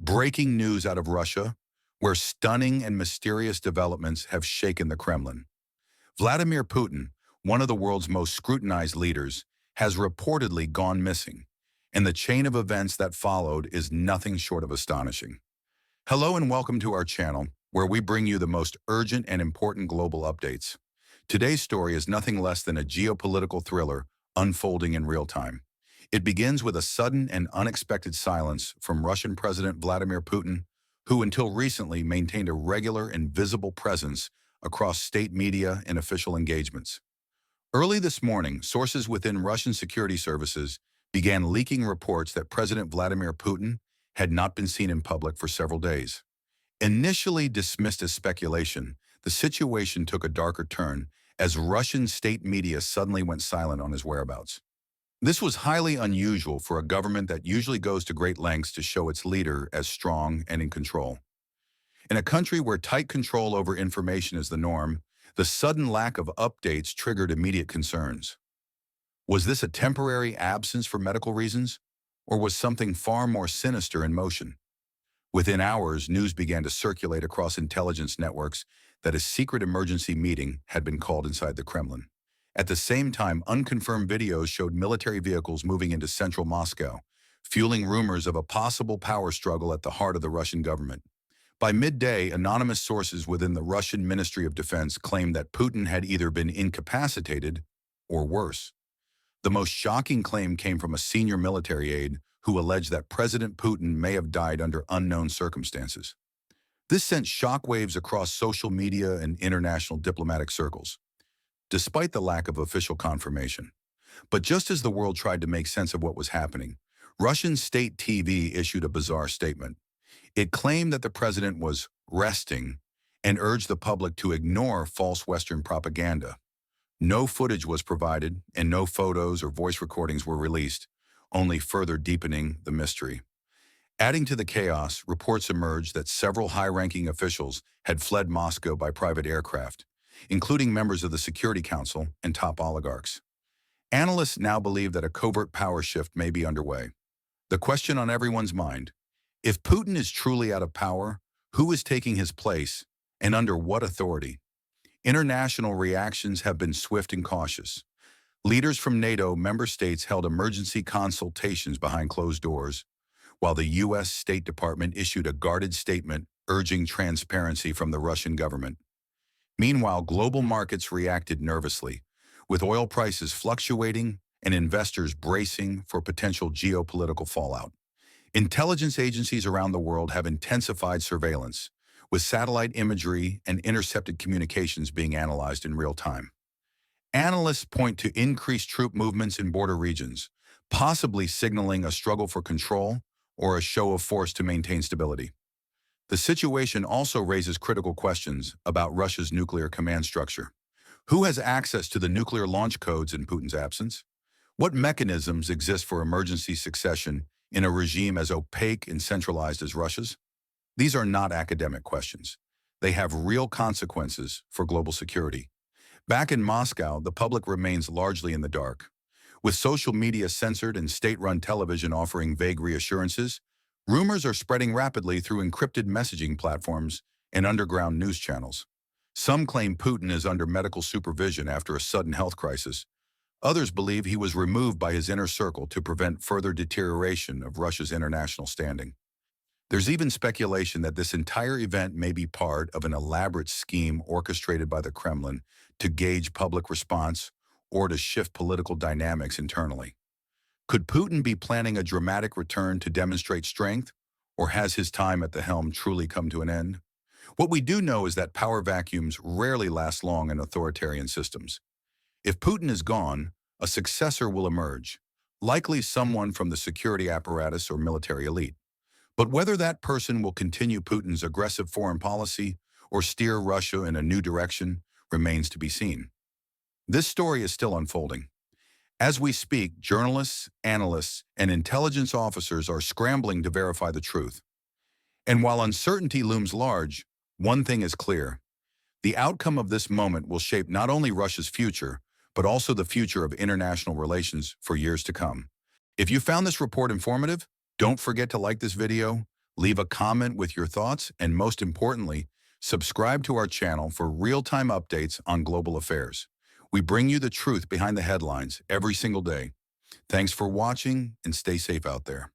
Breaking news out of Russia, where stunning and mysterious developments have shaken the Kremlin. Vladimir Putin, one of the world's most scrutinized leaders, has reportedly gone missing, and the chain of events that followed is nothing short of astonishing. Hello and welcome to our channel, where we bring you the most urgent and important global updates. Today's story is nothing less than a geopolitical thriller unfolding in real time. It begins with a sudden and unexpected silence from Russian President Vladimir Putin, who until recently maintained a regular and visible presence across state media and official engagements. Early this morning, sources within Russian security services began leaking reports that President Vladimir Putin had not been seen in public for several days. Initially dismissed as speculation, the situation took a darker turn as Russian state media suddenly went silent on his whereabouts. This was highly unusual for a government that usually goes to great lengths to show its leader as strong and in control. In a country where tight control over information is the norm, the sudden lack of updates triggered immediate concerns. Was this a temporary absence for medical reasons, or was something far more sinister in motion? Within hours, news began to circulate across intelligence networks that a secret emergency meeting had been called inside the Kremlin. At the same time, unconfirmed videos showed military vehicles moving into central Moscow, fueling rumors of a possible power struggle at the heart of the Russian government. By midday, anonymous sources within the Russian Ministry of Defense claimed that Putin had either been incapacitated or worse. The most shocking claim came from a senior military aide who alleged that President Putin may have died under unknown circumstances. This sent shockwaves across social media and international diplomatic circles, despite the lack of official confirmation. But just as the world tried to make sense of what was happening, Russian state TV issued a bizarre statement. It claimed that the president was resting and urged the public to ignore false Western propaganda. No footage was provided and no photos or voice recordings were released, only further deepening the mystery. Adding to the chaos, reports emerged that several high-ranking officials had fled Moscow by private aircraft, including members of the Security Council and top oligarchs. Analysts now believe that a covert power shift may be underway. The question on everyone's mind: if Putin is truly out of power, who is taking his place and under what authority? International reactions have been swift and cautious. Leaders from NATO member states held emergency consultations behind closed doors, while the U.S. State Department issued a guarded statement urging transparency from the Russian government. Meanwhile, global markets reacted nervously, with oil prices fluctuating and investors bracing for potential geopolitical fallout. Intelligence agencies around the world have intensified surveillance, with satellite imagery and intercepted communications being analyzed in real time. Analysts point to increased troop movements in border regions, possibly signaling a struggle for control or a show of force to maintain stability. The situation also raises critical questions about Russia's nuclear command structure. Who has access to the nuclear launch codes in Putin's absence? What mechanisms exist for emergency succession in a regime as opaque and centralized as Russia's? These are not academic questions. They have real consequences for global security. Back in Moscow, the public remains largely in the dark. With social media censored and state-run television offering vague reassurances, rumors are spreading rapidly through encrypted messaging platforms and underground news channels. Some claim Putin is under medical supervision after a sudden health crisis. Others believe he was removed by his inner circle to prevent further deterioration of Russia's international standing. There's even speculation that this entire event may be part of an elaborate scheme orchestrated by the Kremlin to gauge public response or to shift political dynamics internally. Could Putin be planning a dramatic return to demonstrate strength, or has his time at the helm truly come to an end? What we do know is that power vacuums rarely last long in authoritarian systems. If Putin is gone, a successor will emerge, likely someone from the security apparatus or military elite. But whether that person will continue Putin's aggressive foreign policy or steer Russia in a new direction remains to be seen. This story is still unfolding. As we speak, journalists, analysts, and intelligence officers are scrambling to verify the truth. And while uncertainty looms large, one thing is clear: the outcome of this moment will shape not only Russia's future, but also the future of international relations for years to come. If you found this report informative, don't forget to like this video, Leave a comment with your thoughts, and most importantly, subscribe to our channel for real-time updates on global affairs. We bring you the truth behind the headlines every single day. Thanks for watching, and stay safe out there.